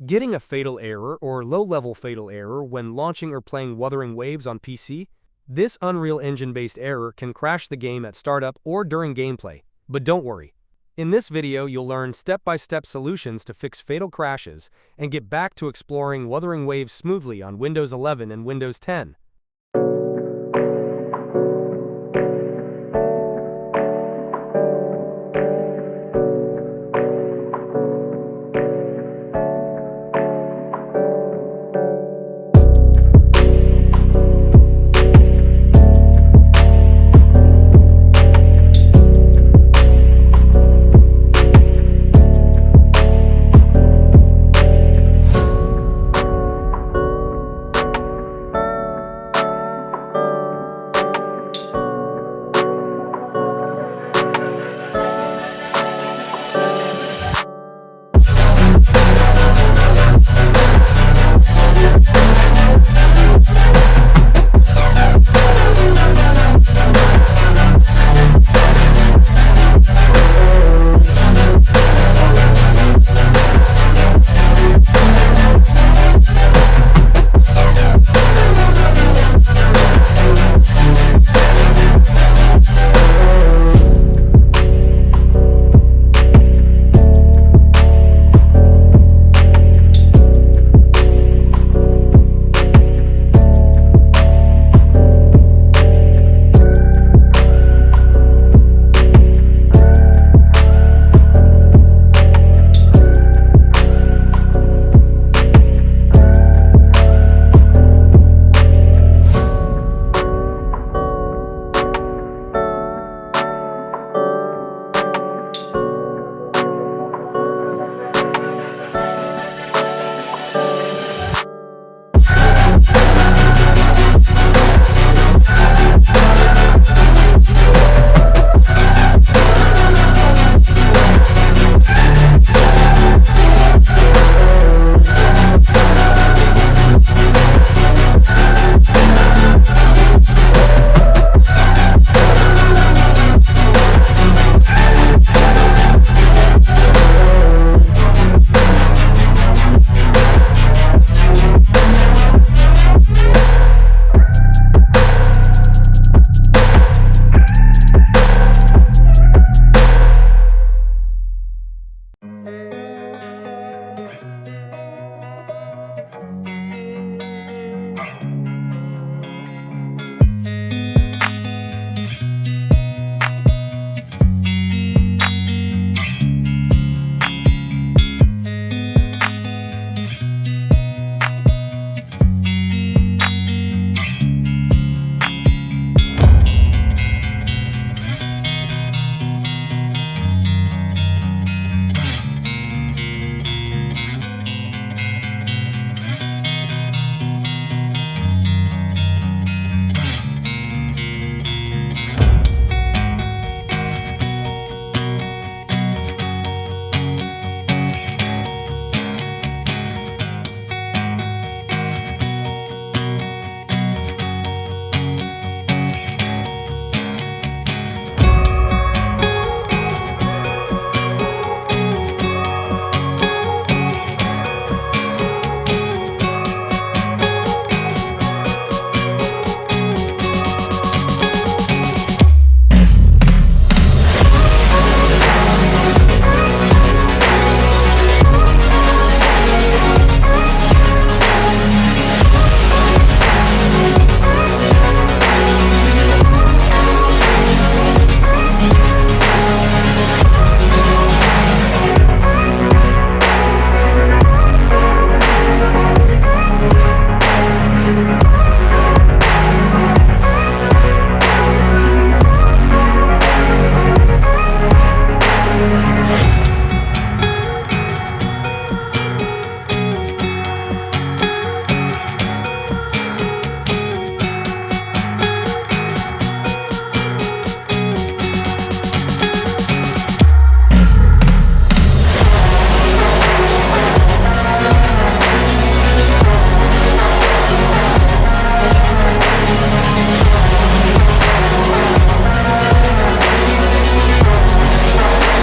Getting a fatal error or low-level fatal error when launching or playing Wuthering Waves on PC? This Unreal Engine-based error can crash the game at startup or during gameplay. But don't worry. In this video you'll learn step-by-step solutions to fix fatal crashes and get back to exploring Wuthering Waves smoothly on Windows 11 and Windows 10.